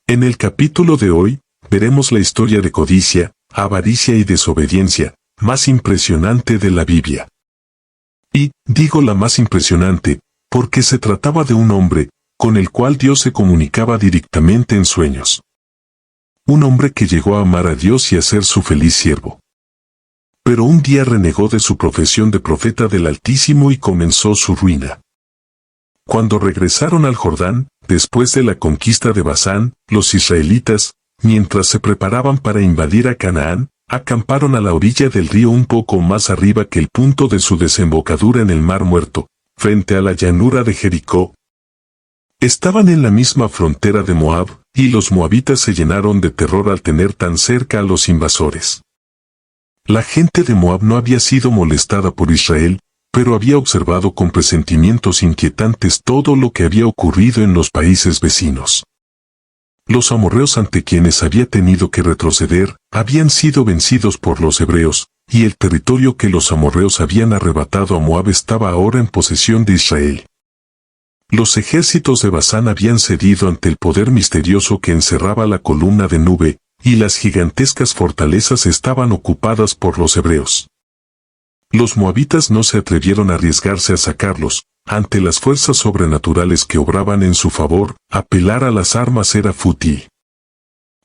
En el capítulo de hoy, veremos la historia de codicia, avaricia y desobediencia, más impresionante de la Biblia. Y, digo la más impresionante, porque se trataba de un hombre, con el cual Dios se comunicaba directamente en sueños. Un hombre que llegó a amar a Dios y a ser su feliz siervo. Pero un día renegó de su profesión de profeta del Altísimo y comenzó su ruina. Cuando regresaron al Jordán, después de la conquista de Basán, los israelitas, mientras se preparaban para invadir a Canaán, acamparon a la orilla del río un poco más arriba que el punto de su desembocadura en el Mar Muerto, frente a la llanura de Jericó. Estaban en la misma frontera de Moab, y los moabitas se llenaron de terror al tener tan cerca a los invasores. La gente de Moab no había sido molestada por Israel, pero había observado con presentimientos inquietantes todo lo que había ocurrido en los países vecinos. Los amorreos ante quienes había tenido que retroceder, habían sido vencidos por los hebreos, y el territorio que los amorreos habían arrebatado a Moab estaba ahora en posesión de Israel. Los ejércitos de Basán habían cedido ante el poder misterioso que encerraba la columna de nube, y las gigantescas fortalezas estaban ocupadas por los hebreos. Los moabitas no se atrevieron a arriesgarse a sacarlos. Ante las fuerzas sobrenaturales que obraban en su favor, apelar a las armas era fútil.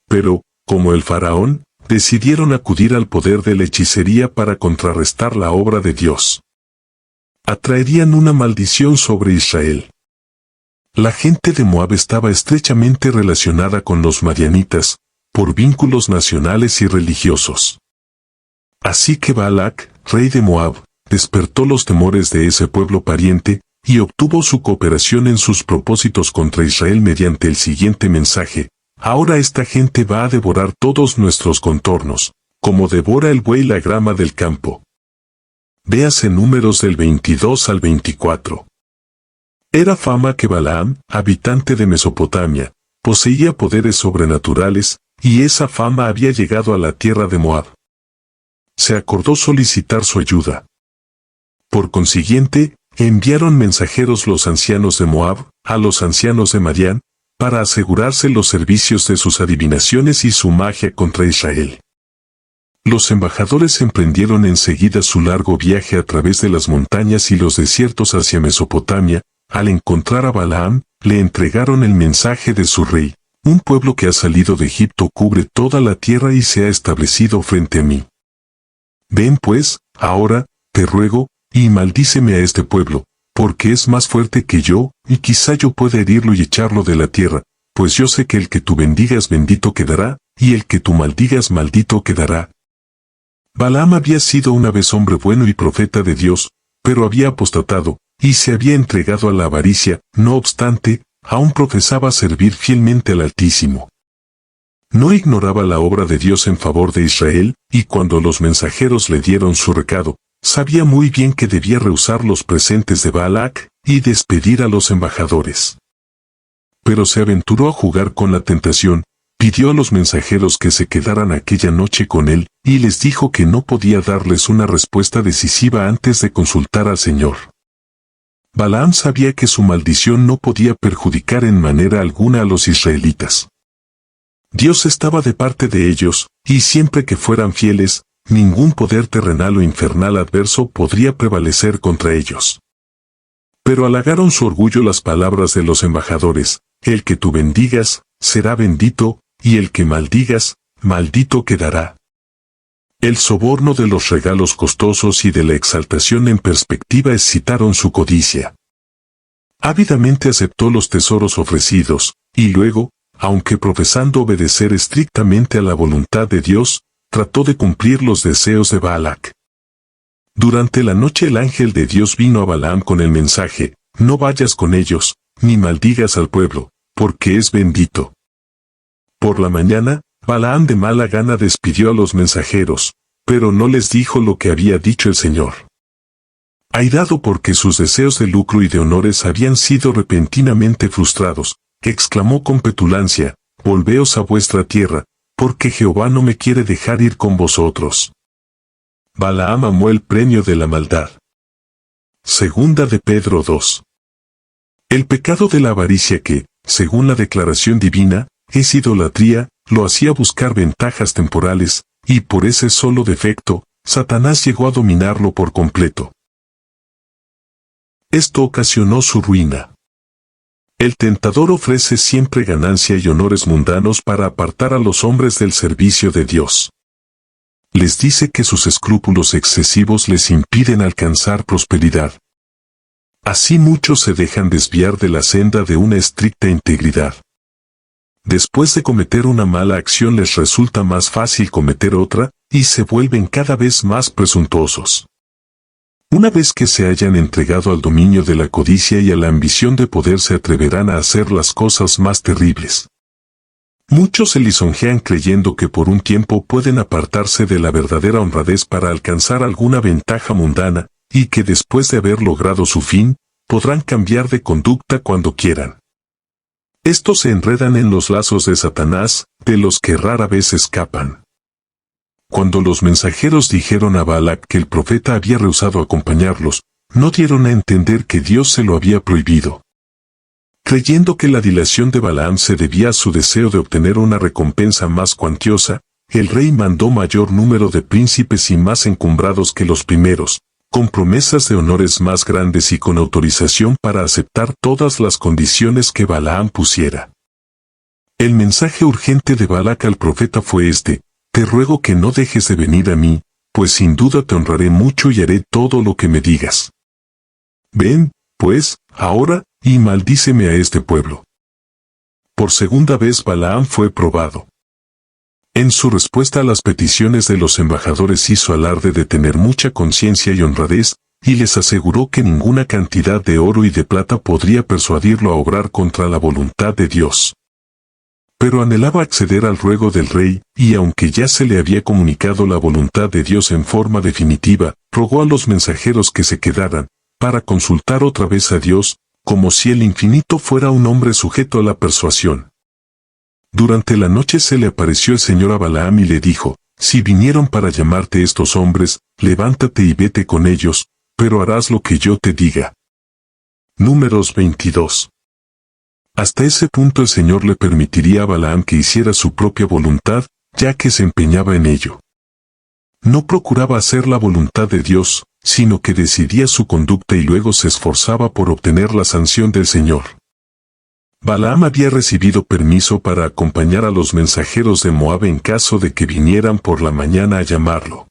Pero, como el faraón, decidieron acudir al poder de la hechicería para contrarrestar la obra de Dios. Atraerían una maldición sobre Israel. La gente de Moab estaba estrechamente relacionada con los madianitas, por vínculos nacionales y religiosos. Así que Balac, rey de Moab, despertó los temores de ese pueblo pariente, y obtuvo su cooperación en sus propósitos contra Israel mediante el siguiente mensaje: ahora esta gente va a devorar todos nuestros contornos, como devora el buey la grama del campo. Véase Números del 22 al 24. Era fama que Balaam, habitante de Mesopotamia, poseía poderes sobrenaturales, y esa fama había llegado a la tierra de Moab. Se acordó solicitar su ayuda. Por consiguiente, enviaron mensajeros los ancianos de Moab, a los ancianos de Madián, para asegurarse los servicios de sus adivinaciones y su magia contra Israel. Los embajadores emprendieron enseguida su largo viaje a través de las montañas y los desiertos hacia Mesopotamia. Al encontrar a Balaam, le entregaron el mensaje de su rey: un pueblo que ha salido de Egipto cubre toda la tierra y se ha establecido frente a mí. Ven pues, ahora, te ruego, y maldíceme a este pueblo, porque es más fuerte que yo, y quizá yo pueda herirlo y echarlo de la tierra, pues yo sé que el que tú bendigas bendito quedará, y el que tú maldigas maldito quedará. Balaam había sido una vez hombre bueno y profeta de Dios, pero había apostatado, y se había entregado a la avaricia. No obstante, aún profesaba servir fielmente al Altísimo. No ignoraba la obra de Dios en favor de Israel, y cuando los mensajeros le dieron su recado, sabía muy bien que debía rehusar los presentes de Balac, y despedir a los embajadores. Pero se aventuró a jugar con la tentación, pidió a los mensajeros que se quedaran aquella noche con él, y les dijo que no podía darles una respuesta decisiva antes de consultar al Señor. Balaam sabía que su maldición no podía perjudicar en manera alguna a los israelitas. Dios estaba de parte de ellos, y siempre que fueran fieles, ningún poder terrenal o infernal adverso podría prevalecer contra ellos. Pero halagaron su orgullo las palabras de los embajadores: el que tú bendigas, será bendito, y el que maldigas, maldito quedará. El soborno de los regalos costosos y de la exaltación en perspectiva excitaron su codicia. Ávidamente aceptó los tesoros ofrecidos, y luego, aunque profesando obedecer estrictamente a la voluntad de Dios, trató de cumplir los deseos de Balac. Durante la noche el ángel de Dios vino a Balaam con el mensaje: no vayas con ellos, ni maldigas al pueblo, porque es bendito. Por la mañana, Balaam de mala gana despidió a los mensajeros, pero no les dijo lo que había dicho el Señor. Airado porque sus deseos de lucro y de honores habían sido repentinamente frustrados, exclamó con petulancia: volveos a vuestra tierra, porque Jehová no me quiere dejar ir con vosotros. Balaam amó el premio de la maldad. Segunda de Pedro 2. El pecado de la avaricia que, según la declaración divina, es idolatría, lo hacía buscar ventajas temporales, y por ese solo defecto, Satanás llegó a dominarlo por completo. Esto ocasionó su ruina. El tentador ofrece siempre ganancia y honores mundanos para apartar a los hombres del servicio de Dios. Les dice que sus escrúpulos excesivos les impiden alcanzar prosperidad. Así muchos se dejan desviar de la senda de una estricta integridad. Después de cometer una mala acción les resulta más fácil cometer otra, y se vuelven cada vez más presuntuosos. Una vez que se hayan entregado al dominio de la codicia y a la ambición de poder, se atreverán a hacer las cosas más terribles. Muchos se lisonjean creyendo que por un tiempo pueden apartarse de la verdadera honradez para alcanzar alguna ventaja mundana, y que después de haber logrado su fin, podrán cambiar de conducta cuando quieran. Estos se enredan en los lazos de Satanás, de los que rara vez escapan. Cuando los mensajeros dijeron a Balac que el profeta había rehusado acompañarlos, no dieron a entender que Dios se lo había prohibido. Creyendo que la dilación de Balaam se debía a su deseo de obtener una recompensa más cuantiosa, el rey mandó mayor número de príncipes y más encumbrados que los primeros, con promesas de honores más grandes y con autorización para aceptar todas las condiciones que Balaam pusiera. El mensaje urgente de Balac al profeta fue este: te ruego que no dejes de venir a mí, pues sin duda te honraré mucho y haré todo lo que me digas. Ven, pues, ahora, y maldíceme a este pueblo. Por segunda vez Balaam fue probado. En su respuesta a las peticiones de los embajadores hizo alarde de tener mucha conciencia y honradez, y les aseguró que ninguna cantidad de oro y de plata podría persuadirlo a obrar contra la voluntad de Dios. Pero anhelaba acceder al ruego del rey, y aunque ya se le había comunicado la voluntad de Dios en forma definitiva, rogó a los mensajeros que se quedaran, para consultar otra vez a Dios, como si el infinito fuera un hombre sujeto a la persuasión. Durante la noche se le apareció el Señor a Balaam y le dijo: si vinieron para llamarte estos hombres, levántate y vete con ellos, pero harás lo que yo te diga. Números 22. Hasta ese punto el Señor le permitiría a Balaam que hiciera su propia voluntad, ya que se empeñaba en ello. No procuraba hacer la voluntad de Dios, sino que decidía su conducta y luego se esforzaba por obtener la sanción del Señor. Balaam había recibido permiso para acompañar a los mensajeros de Moab en caso de que vinieran por la mañana a llamarlo.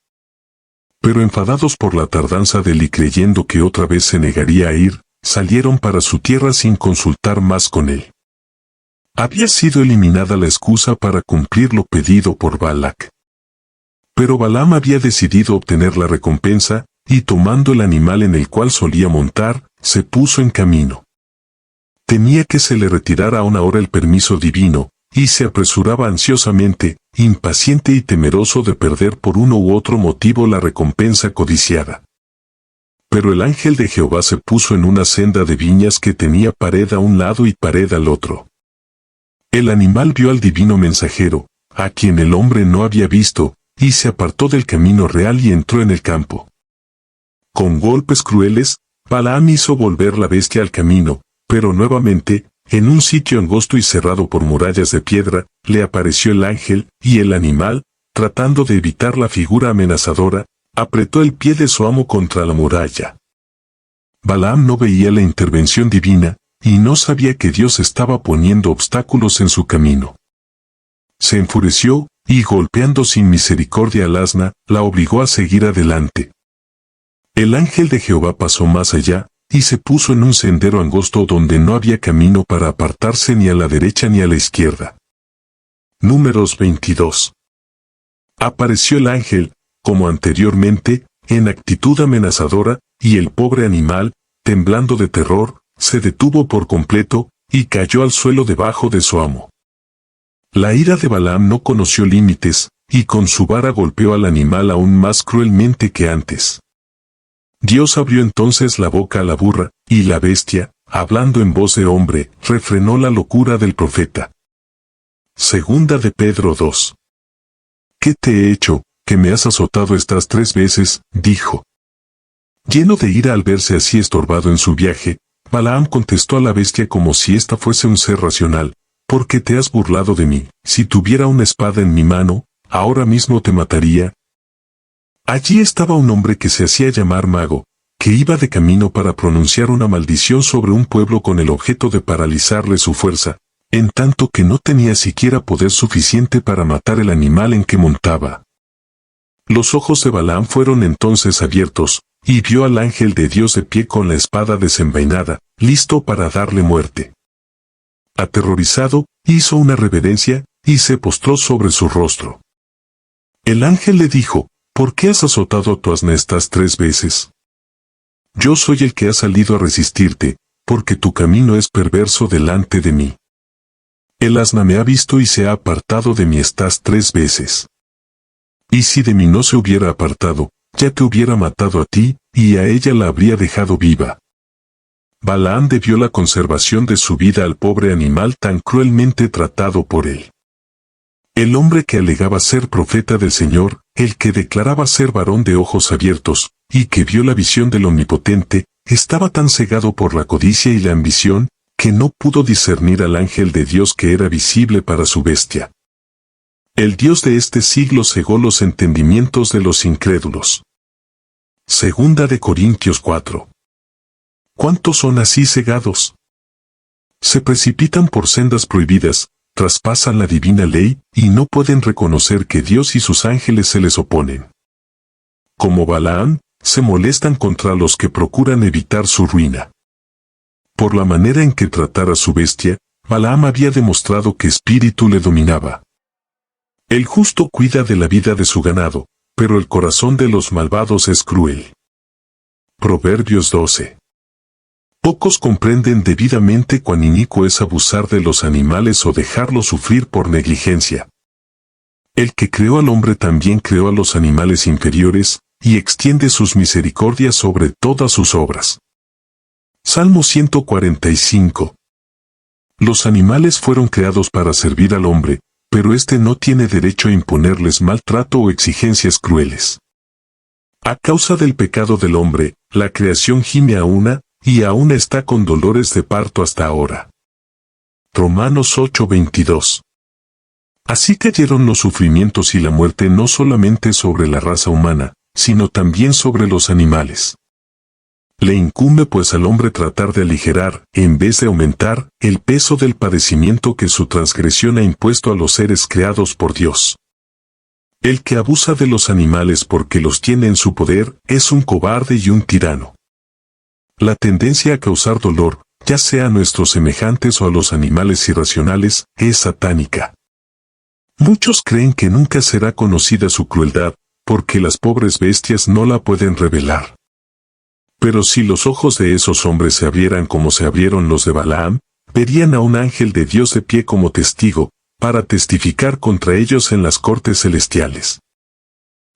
Pero enfadados por la tardanza de él y creyendo que otra vez se negaría a ir, salieron para su tierra sin consultar más con él. Había sido eliminada la excusa para cumplir lo pedido por Balac. Pero Balaam había decidido obtener la recompensa, y tomando el animal en el cual solía montar, se puso en camino. Temía que se le retirara a una hora el permiso divino, y se apresuraba ansiosamente, impaciente y temeroso de perder por uno u otro motivo la recompensa codiciada. Pero el ángel de Jehová se puso en una senda de viñas que tenía pared a un lado y pared al otro. El animal vio al divino mensajero, a quien el hombre no había visto, y se apartó del camino real y entró en el campo. Con golpes crueles, Balaam hizo volver la bestia al camino, pero nuevamente, en un sitio angosto y cerrado por murallas de piedra, le apareció el ángel, y el animal, tratando de evitar la figura amenazadora, apretó el pie de su amo contra la muralla. Balaam no veía la intervención divina, y no sabía que Dios estaba poniendo obstáculos en su camino. Se enfureció, y golpeando sin misericordia al asna, la obligó a seguir adelante. El ángel de Jehová pasó más allá, y se puso en un sendero angosto donde no había camino para apartarse ni a la derecha ni a la izquierda. Números 22. Apareció el ángel, como anteriormente, en actitud amenazadora, y el pobre animal, temblando de terror, se detuvo por completo, y cayó al suelo debajo de su amo. La ira de Balaam no conoció límites, y con su vara golpeó al animal aún más cruelmente que antes. Dios abrió entonces la boca a la burra, y la bestia, hablando en voz de hombre, refrenó la locura del profeta. Segunda de Pedro 2. ¿Qué te he hecho, que me has azotado estas 3 veces? Dijo. Lleno de ira al verse así estorbado en su viaje, Balaam contestó a la bestia como si ésta fuese un ser racional: porque te has burlado de mí. Si tuviera una espada en mi mano, ahora mismo te mataría. Allí estaba un hombre que se hacía llamar mago, que iba de camino para pronunciar una maldición sobre un pueblo con el objeto de paralizarle su fuerza, en tanto que no tenía siquiera poder suficiente para matar el animal en que montaba. Los ojos de Balaam fueron entonces abiertos, y vio al ángel de Dios de pie con la espada desenvainada, listo para darle muerte. Aterrorizado, hizo una reverencia, y se postró sobre su rostro. El ángel le dijo, ¿por qué has azotado a tu asna estas 3 veces? Yo soy el que ha salido a resistirte, porque tu camino es perverso delante de mí. El asna me ha visto y se ha apartado de mí estas 3 veces. Y si de mí no se hubiera apartado, ya te hubiera matado a ti, y a ella la habría dejado viva. Balaam debió la conservación de su vida al pobre animal tan cruelmente tratado por él. El hombre que alegaba ser profeta del Señor, el que declaraba ser varón de ojos abiertos, y que vio la visión del Omnipotente, estaba tan cegado por la codicia y la ambición, que no pudo discernir al ángel de Dios que era visible para su bestia. El Dios de este siglo cegó los entendimientos de los incrédulos. Segunda de Corintios 4. ¿Cuántos son así cegados? Se precipitan por sendas prohibidas, traspasan la divina ley, y no pueden reconocer que Dios y sus ángeles se les oponen. Como Balaam, se molestan contra los que procuran evitar su ruina. Por la manera en que tratara su bestia, Balaam había demostrado que espíritu le dominaba. El justo cuida de la vida de su ganado, pero el corazón de los malvados es cruel. Proverbios 12. Pocos comprenden debidamente cuán inicuo es abusar de los animales o dejarlos sufrir por negligencia. El que creó al hombre también creó a los animales inferiores, y extiende sus misericordias sobre todas sus obras. Salmo 145. Los animales fueron creados para servir al hombre, pero éste no tiene derecho a imponerles maltrato o exigencias crueles. A causa del pecado del hombre, la creación gime a una, y aún está con dolores de parto hasta ahora. Romanos 8:22. Así cayeron los sufrimientos y la muerte no solamente sobre la raza humana, sino también sobre los animales. Le incumbe pues al hombre tratar de aligerar, en vez de aumentar, el peso del padecimiento que su transgresión ha impuesto a los seres creados por Dios. El que abusa de los animales porque los tiene en su poder, es un cobarde y un tirano. La tendencia a causar dolor, ya sea a nuestros semejantes o a los animales irracionales, es satánica. Muchos creen que nunca será conocida su crueldad, porque las pobres bestias no la pueden revelar. Pero si los ojos de esos hombres se abrieran como se abrieron los de Balaam, verían a un ángel de Dios de pie como testigo, para testificar contra ellos en las cortes celestiales.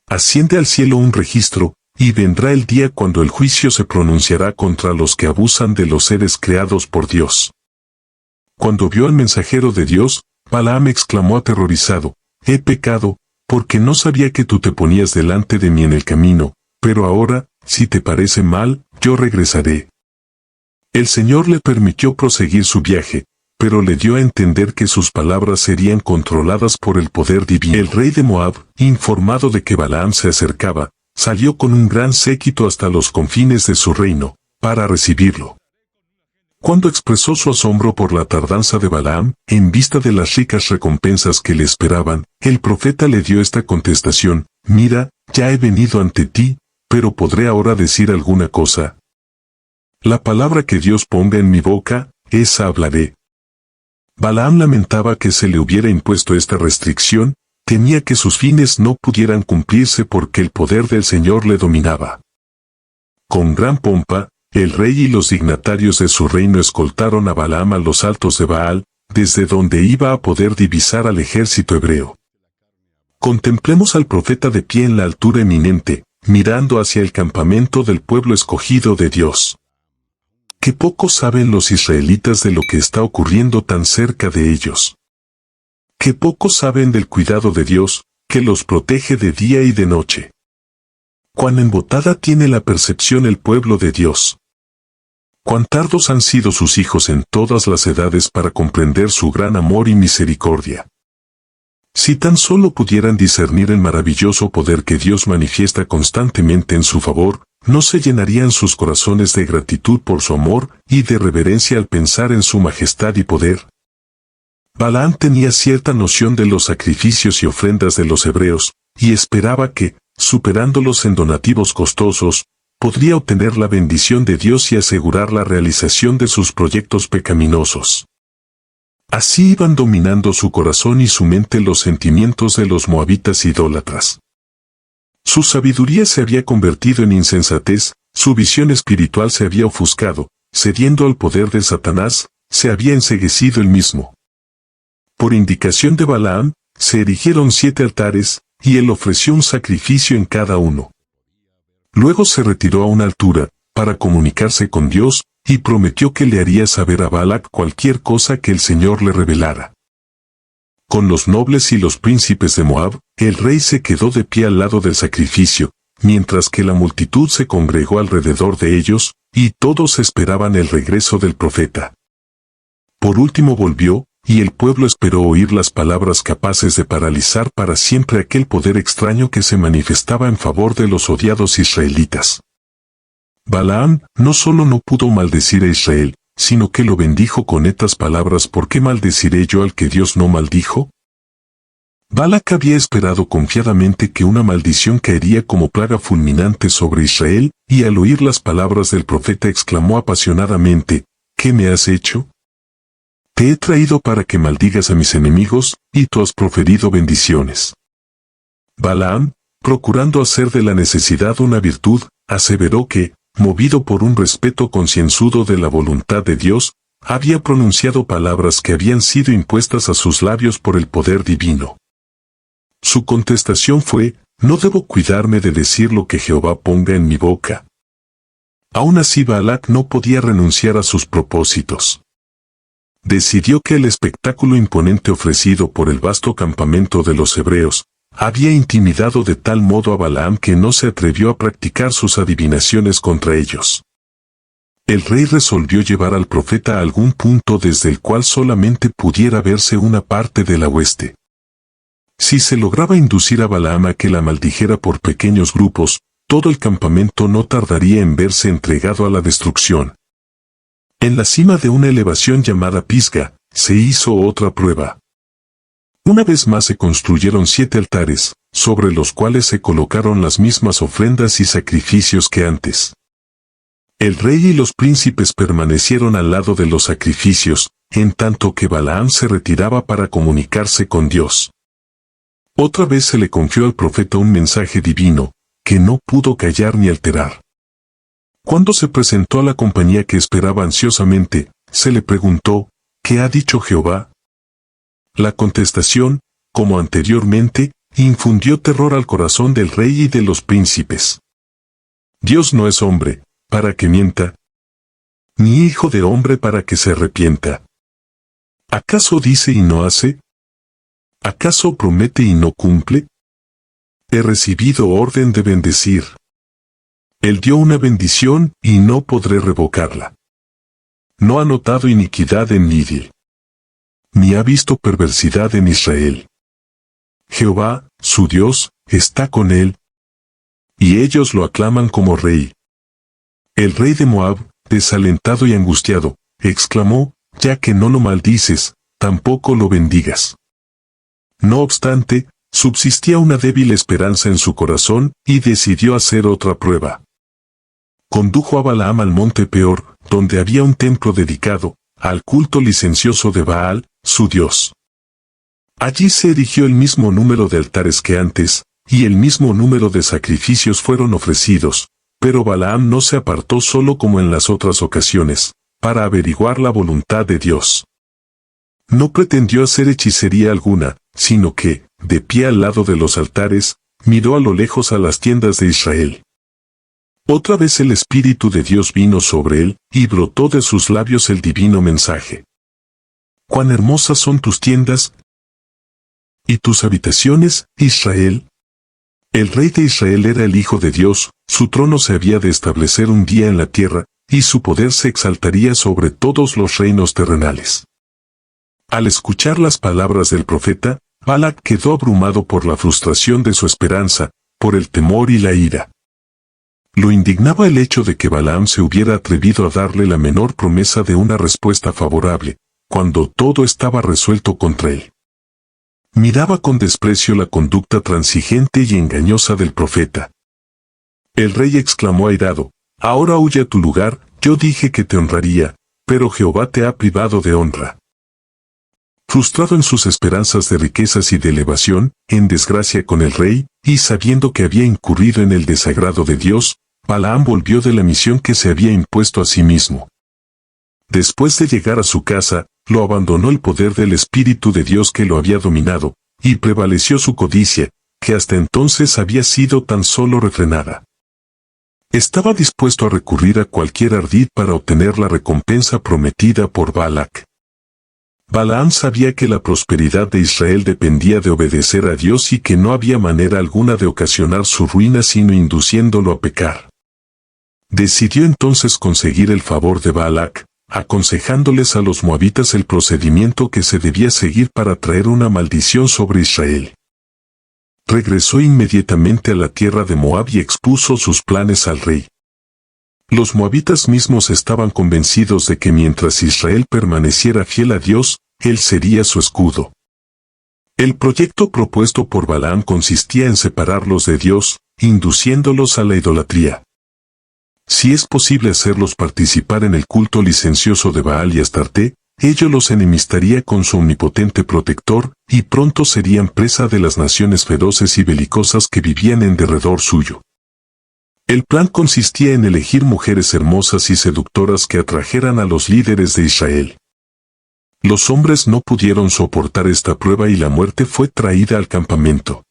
Asciende al cielo un registro, y vendrá el día cuando el juicio se pronunciará contra los que abusan de los seres creados por Dios. Cuando vio al mensajero de Dios, Balaam exclamó aterrorizado, «He pecado, porque no sabía que tú te ponías delante de mí en el camino, pero ahora, si te parece mal, yo regresaré». El Señor le permitió proseguir su viaje, pero le dio a entender que sus palabras serían controladas por el poder divino. El rey de Moab, informado de que Balaam se acercaba, salió con un gran séquito hasta los confines de su reino, para recibirlo. Cuando expresó su asombro por la tardanza de Balaam, en vista de las ricas recompensas que le esperaban, el profeta le dio esta contestación, «Mira, ya he venido ante ti, pero ¿podré ahora decir alguna cosa? La palabra que Dios ponga en mi boca, esa hablaré». Balaam lamentaba que se le hubiera impuesto esta restricción, temía que sus fines no pudieran cumplirse porque el poder del Señor le dominaba. Con gran pompa, el rey y los dignatarios de su reino escoltaron a Balaam a los altos de Baal, desde donde iba a poder divisar al ejército hebreo. Contemplemos al profeta de pie en la altura eminente, mirando hacia el campamento del pueblo escogido de Dios. Qué poco saben los israelitas de lo que está ocurriendo tan cerca de ellos. Qué poco saben del cuidado de Dios, que los protege de día y de noche. Cuán embotada tiene la percepción el pueblo de Dios. Cuán tardos han sido sus hijos en todas las edades para comprender su gran amor y misericordia. Si tan solo pudieran discernir el maravilloso poder que Dios manifiesta constantemente en su favor, no se llenarían sus corazones de gratitud por su amor y de reverencia al pensar en su majestad y poder. Balaam tenía cierta noción de los sacrificios y ofrendas de los hebreos, y esperaba que, superándolos en donativos costosos, podría obtener la bendición de Dios y asegurar la realización de sus proyectos pecaminosos. Así iban dominando su corazón y su mente los sentimientos de los moabitas idólatras. Su sabiduría se había convertido en insensatez, su visión espiritual se había ofuscado, cediendo al poder de Satanás, se había enceguecido él mismo. Por indicación de Balaam, se erigieron 7 altares, y él ofreció un sacrificio en cada uno. Luego se retiró a una altura, para comunicarse con Dios, y prometió que le haría saber a Balac cualquier cosa que el Señor le revelara. Con los nobles y los príncipes de Moab, el rey se quedó de pie al lado del sacrificio, mientras que la multitud se congregó alrededor de ellos, y todos esperaban el regreso del profeta. Por último volvió, y el pueblo esperó oír las palabras capaces de paralizar para siempre aquel poder extraño que se manifestaba en favor de los odiados israelitas. Balaam no solo no pudo maldecir a Israel, sino que lo bendijo con estas palabras: ¿por qué maldeciré yo al que Dios no maldijo? Balac había esperado confiadamente que una maldición caería como plaga fulminante sobre Israel, y al oír las palabras del profeta exclamó apasionadamente: ¿qué me has hecho? Te he traído para que maldigas a mis enemigos, y tú has proferido bendiciones. Balaam, procurando hacer de la necesidad una virtud, aseveró que, movido por un respeto concienzudo de la voluntad de Dios, había pronunciado palabras que habían sido impuestas a sus labios por el poder divino. Su contestación fue: no debo cuidarme de decir lo que Jehová ponga en mi boca. Aún así Balac no podía renunciar a sus propósitos. Decidió que el espectáculo imponente ofrecido por el vasto campamento de los hebreos había intimidado de tal modo a Balaam que no se atrevió a practicar sus adivinaciones contra ellos. El rey resolvió llevar al profeta a algún punto desde el cual solamente pudiera verse una parte de la hueste. Si se lograba inducir a Balaam a que la maldijera por pequeños grupos, todo el campamento no tardaría en verse entregado a la destrucción. En la cima de una elevación llamada Pisga, se hizo otra prueba. Una vez más se construyeron 7 altares, sobre los cuales se colocaron las mismas ofrendas y sacrificios que antes. El rey y los príncipes permanecieron al lado de los sacrificios, en tanto que Balaam se retiraba para comunicarse con Dios. Otra vez se le confió al profeta un mensaje divino, que no pudo callar ni alterar. Cuando se presentó a la compañía que esperaba ansiosamente, se le preguntó: ¿qué ha dicho Jehová? La contestación, como anteriormente, infundió terror al corazón del rey y de los príncipes. Dios no es hombre, para que mienta, ni hijo de hombre para que se arrepienta. ¿Acaso dice y no hace? ¿Acaso promete y no cumple? He recibido orden de bendecir. Él dio una bendición y no podré revocarla. No ha notado iniquidad en Nidil, ni ha visto perversidad en Israel. Jehová, su Dios, está con él, y ellos lo aclaman como rey. El rey de Moab, desalentado y angustiado, exclamó: ya que no lo maldices, tampoco lo bendigas. No obstante, subsistía una débil esperanza en su corazón, y decidió hacer otra prueba. Condujo a Balaam al monte Peor, donde había un templo dedicado al culto licencioso de Baal, su dios. Allí se erigió el mismo número de altares que antes, y el mismo número de sacrificios fueron ofrecidos, pero Balaam no se apartó solo como en las otras ocasiones, para averiguar la voluntad de Dios. No pretendió hacer hechicería alguna, sino que, de pie al lado de los altares, miró a lo lejos a las tiendas de Israel. Otra vez el Espíritu de Dios vino sobre él, y brotó de sus labios el divino mensaje. ¡Cuán hermosas son tus tiendas y tus habitaciones, Israel! El rey de Israel era el Hijo de Dios, su trono se había de establecer un día en la tierra, y su poder se exaltaría sobre todos los reinos terrenales. Al escuchar las palabras del profeta, Balac quedó abrumado por la frustración de su esperanza, por el temor y la ira. Lo indignaba el hecho de que Balaam se hubiera atrevido a darle la menor promesa de una respuesta favorable, cuando todo estaba resuelto contra él. Miraba con desprecio la conducta transigente y engañosa del profeta. El rey exclamó airado: «Ahora huye a tu lugar, yo dije que te honraría, pero Jehová te ha privado de honra». Frustrado en sus esperanzas de riquezas y de elevación, en desgracia con el rey, y sabiendo que había incurrido en el desagrado de Dios, Balaam volvió de la misión que se había impuesto a sí mismo. Después de llegar a su casa, lo abandonó el poder del Espíritu de Dios que lo había dominado, y prevaleció su codicia, que hasta entonces había sido tan solo refrenada. Estaba dispuesto a recurrir a cualquier ardid para obtener la recompensa prometida por Balac. Balaam sabía que la prosperidad de Israel dependía de obedecer a Dios y que no había manera alguna de ocasionar su ruina sino induciéndolo a pecar. Decidió entonces conseguir el favor de Balac, aconsejándoles a los moabitas el procedimiento que se debía seguir para traer una maldición sobre Israel. Regresó inmediatamente a la tierra de Moab y expuso sus planes al rey. Los moabitas mismos estaban convencidos de que mientras Israel permaneciera fiel a Dios, él sería su escudo. El proyecto propuesto por Balaam consistía en separarlos de Dios, induciéndolos a la idolatría. Si es posible hacerlos participar en el culto licencioso de Baal y Astarte, ello los enemistaría con su omnipotente protector, y pronto serían presa de las naciones feroces y belicosas que vivían en derredor suyo. El plan consistía en elegir mujeres hermosas y seductoras que atrajeran a los líderes de Israel. Los hombres no pudieron soportar esta prueba y la muerte fue traída al campamento.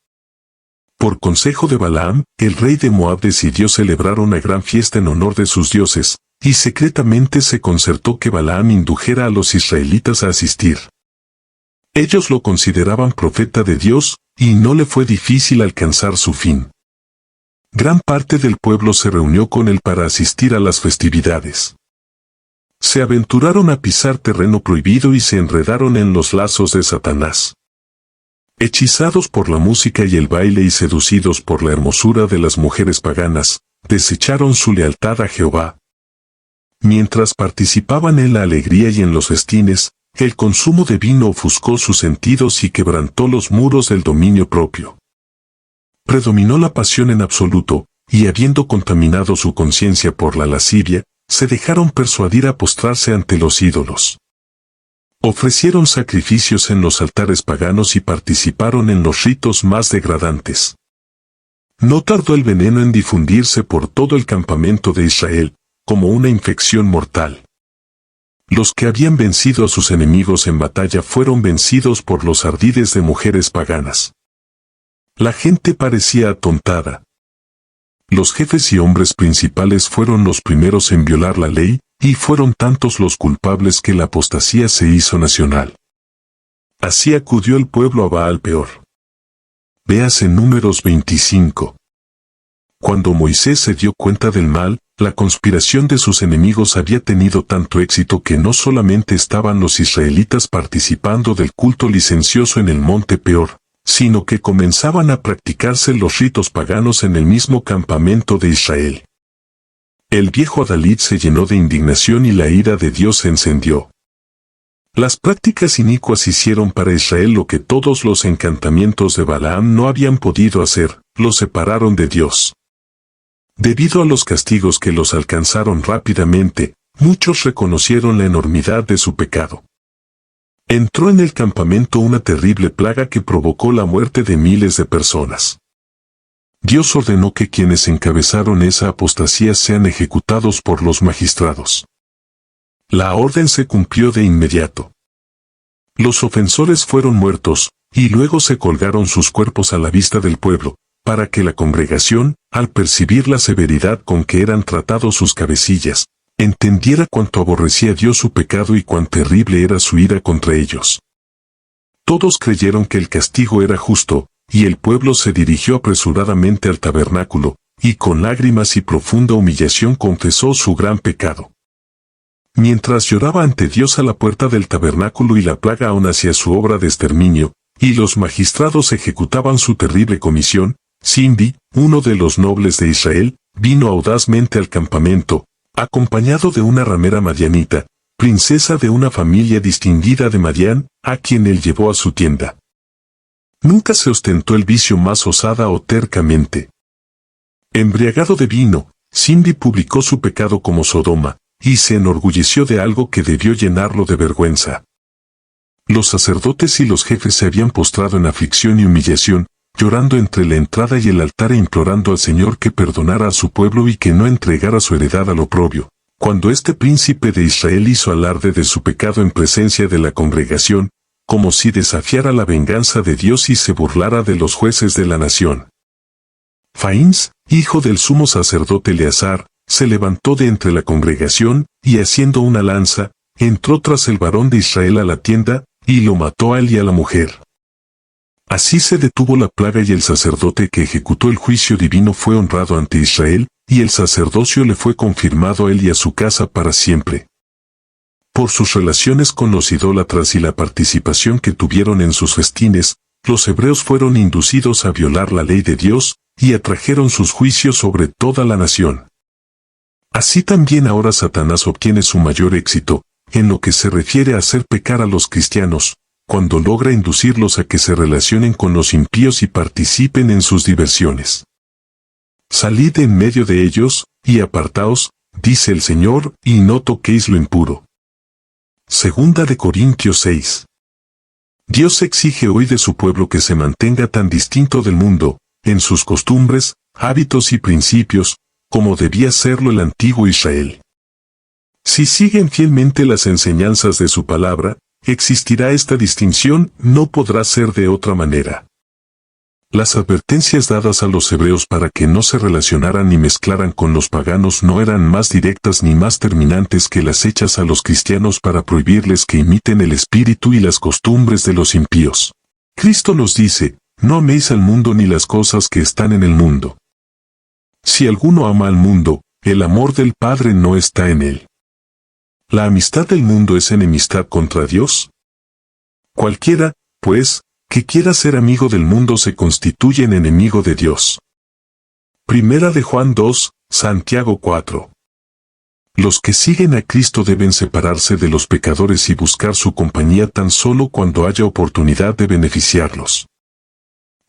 Por consejo de Balaam, el rey de Moab decidió celebrar una gran fiesta en honor de sus dioses, y secretamente se concertó que Balaam indujera a los israelitas a asistir. Ellos lo consideraban profeta de Dios, y no le fue difícil alcanzar su fin. Gran parte del pueblo se reunió con él para asistir a las festividades. Se aventuraron a pisar terreno prohibido y se enredaron en los lazos de Satanás. Hechizados por la música y el baile y seducidos por la hermosura de las mujeres paganas, desecharon su lealtad a Jehová. Mientras participaban en la alegría y en los festines, el consumo de vino ofuscó sus sentidos y quebrantó los muros del dominio propio. Predominó la pasión en absoluto, y habiendo contaminado su conciencia por la lascivia, se dejaron persuadir a postrarse ante los ídolos. Ofrecieron sacrificios en los altares paganos y participaron en los ritos más degradantes. No tardó el veneno en difundirse por todo el campamento de Israel, como una infección mortal. Los que habían vencido a sus enemigos en batalla fueron vencidos por los ardides de mujeres paganas. La gente parecía atontada. Los jefes y hombres principales fueron los primeros en violar la ley, y fueron tantos los culpables que la apostasía se hizo nacional. Así acudió el pueblo a Baal Peor. Véase Números 25. Cuando Moisés se dio cuenta del mal, la conspiración de sus enemigos había tenido tanto éxito que no solamente estaban los israelitas participando del culto licencioso en el monte Peor, sino que comenzaban a practicarse los ritos paganos en el mismo campamento de Israel. El viejo Adalid se llenó de indignación y la ira de Dios se encendió. Las prácticas inicuas hicieron para Israel lo que todos los encantamientos de Balaam no habían podido hacer, los separaron de Dios. Debido a los castigos que los alcanzaron rápidamente, muchos reconocieron la enormidad de su pecado. Entró en el campamento una terrible plaga que provocó la muerte de miles de personas. Dios ordenó que quienes encabezaron esa apostasía sean ejecutados por los magistrados. La orden se cumplió de inmediato. Los ofensores fueron muertos, y luego se colgaron sus cuerpos a la vista del pueblo, para que la congregación, al percibir la severidad con que eran tratados sus cabecillas, entendiera cuánto aborrecía Dios su pecado y cuán terrible era su ira contra ellos. Todos creyeron que el castigo era justo, y el pueblo se dirigió apresuradamente al tabernáculo, y con lágrimas y profunda humillación confesó su gran pecado. Mientras lloraba ante Dios a la puerta del tabernáculo y la plaga aún hacía su obra de exterminio, y los magistrados ejecutaban su terrible comisión, Zimri, uno de los nobles de Israel, vino audazmente al campamento, acompañado de una ramera madianita, princesa de una familia distinguida de Madián, a quien él llevó a su tienda. Nunca se ostentó el vicio más osada o tercamente. Embriagado de vino, Zimri publicó su pecado como Sodoma, y se enorgulleció de algo que debió llenarlo de vergüenza. Los sacerdotes y los jefes se habían postrado en aflicción y humillación, llorando entre la entrada y el altar e implorando al Señor que perdonara a su pueblo y que no entregara su heredad al oprobio. Cuando este príncipe de Israel hizo alarde de su pecado en presencia de la congregación, como si desafiara la venganza de Dios y se burlara de los jueces de la nación. Faíns, hijo del sumo sacerdote Eleazar, se levantó de entre la congregación, y haciendo una lanza, entró tras el varón de Israel a la tienda, y lo mató a él y a la mujer. Así se detuvo la plaga y el sacerdote que ejecutó el juicio divino fue honrado ante Israel, y el sacerdocio le fue confirmado a él y a su casa para siempre. Por sus relaciones con los idólatras y la participación que tuvieron en sus festines, los hebreos fueron inducidos a violar la ley de Dios, y atrajeron sus juicios sobre toda la nación. Así también ahora Satanás obtiene su mayor éxito, en lo que se refiere a hacer pecar a los cristianos, cuando logra inducirlos a que se relacionen con los impíos y participen en sus diversiones. Salid en medio de ellos, y apartaos, dice el Señor, y no toquéis lo impuro. Segunda de Corintios 6. Dios exige hoy de su pueblo que se mantenga tan distinto del mundo, en sus costumbres, hábitos y principios, como debía serlo el antiguo Israel. Si siguen fielmente las enseñanzas de su palabra, existirá esta distinción, no podrá ser de otra manera. Las advertencias dadas a los hebreos para que no se relacionaran ni mezclaran con los paganos no eran más directas ni más terminantes que las hechas a los cristianos para prohibirles que imiten el espíritu y las costumbres de los impíos. Cristo nos dice, no améis al mundo ni las cosas que están en el mundo. Si alguno ama al mundo, el amor del Padre no está en él. ¿La amistad del mundo es enemistad contra Dios? Cualquiera, pues, que quiera ser amigo del mundo se constituye en enemigo de Dios. Primera de Juan 2, Santiago 4. Los que siguen a Cristo deben separarse de los pecadores y buscar su compañía tan solo cuando haya oportunidad de beneficiarlos.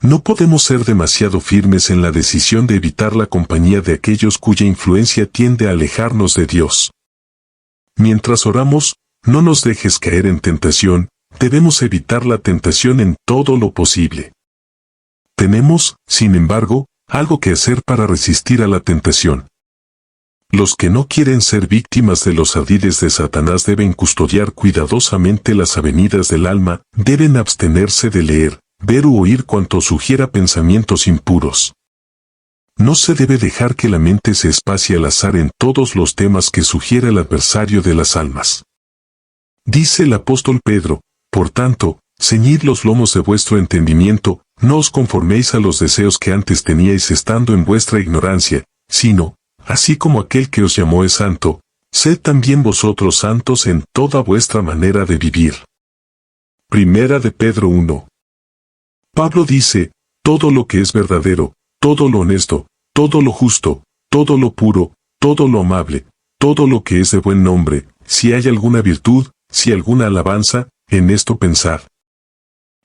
No podemos ser demasiado firmes en la decisión de evitar la compañía de aquellos cuya influencia tiende a alejarnos de Dios. Mientras oramos, no nos dejes caer en tentación, debemos evitar la tentación en todo lo posible. Tenemos, sin embargo, algo que hacer para resistir a la tentación. Los que no quieren ser víctimas de los ardides de Satanás deben custodiar cuidadosamente las avenidas del alma, deben abstenerse de leer, ver u oír cuanto sugiera pensamientos impuros. No se debe dejar que la mente se espacie al azar en todos los temas que sugiere el adversario de las almas. Dice el apóstol Pedro, por tanto, ceñid los lomos de vuestro entendimiento, no os conforméis a los deseos que antes teníais estando en vuestra ignorancia, sino, así como aquel que os llamó es santo, sed también vosotros santos en toda vuestra manera de vivir. Primera de Pedro 1. Pablo dice, todo lo que es verdadero, todo lo honesto, todo lo justo, todo lo puro, todo lo amable, todo lo que es de buen nombre, si hay alguna virtud, si alguna alabanza, en esto pensad.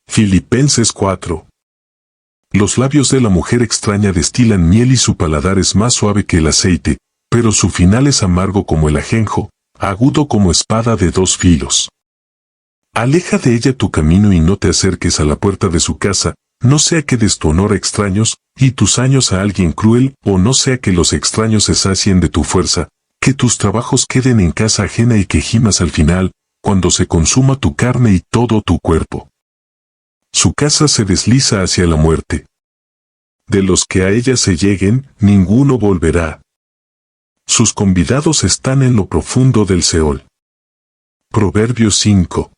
Filipenses 4. Los labios de la mujer extraña destilan miel y su paladar es más suave que el aceite, pero su final es amargo como el ajenjo, agudo como espada de dos filos. Aleja de ella tu camino y no te acerques a la puerta de su casa, no sea que des tu honor a extraños, y tus años a alguien cruel, o no sea que los extraños se sacien de tu fuerza, que tus trabajos queden en casa ajena y que gimas al final, cuando se consuma tu carne y todo tu cuerpo. Su casa se desliza hacia la muerte. De los que a ella se lleguen, ninguno volverá. Sus convidados están en lo profundo del Seol. Proverbios 5.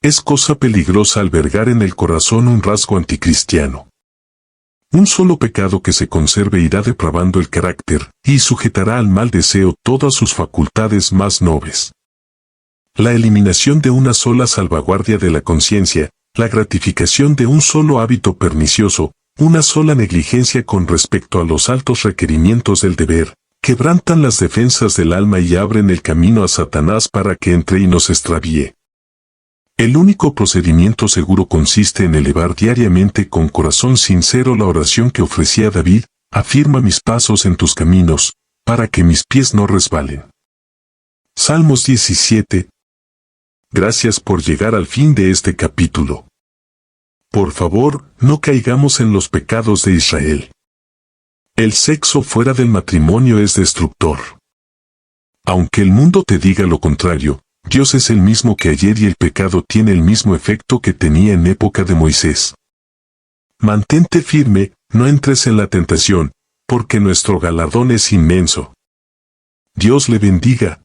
Es cosa peligrosa albergar en el corazón un rasgo anticristiano. Un solo pecado que se conserve irá depravando el carácter, y sujetará al mal deseo todas sus facultades más nobles. La eliminación de una sola salvaguardia de la conciencia, la gratificación de un solo hábito pernicioso, una sola negligencia con respecto a los altos requerimientos del deber, quebrantan las defensas del alma y abren el camino a Satanás para que entre y nos extravíe. El único procedimiento seguro consiste en elevar diariamente con corazón sincero la oración que ofrecía David: afirma mis pasos en tus caminos, para que mis pies no resbalen. Salmos 17. Gracias por llegar al fin de este capítulo. Por favor, no caigamos en los pecados de Israel. El sexo fuera del matrimonio es destructor. Aunque el mundo te diga lo contrario, Dios es el mismo que ayer y el pecado tiene el mismo efecto que tenía en época de Moisés. Mantente firme, no entres en la tentación, porque nuestro galardón es inmenso. Dios le bendiga.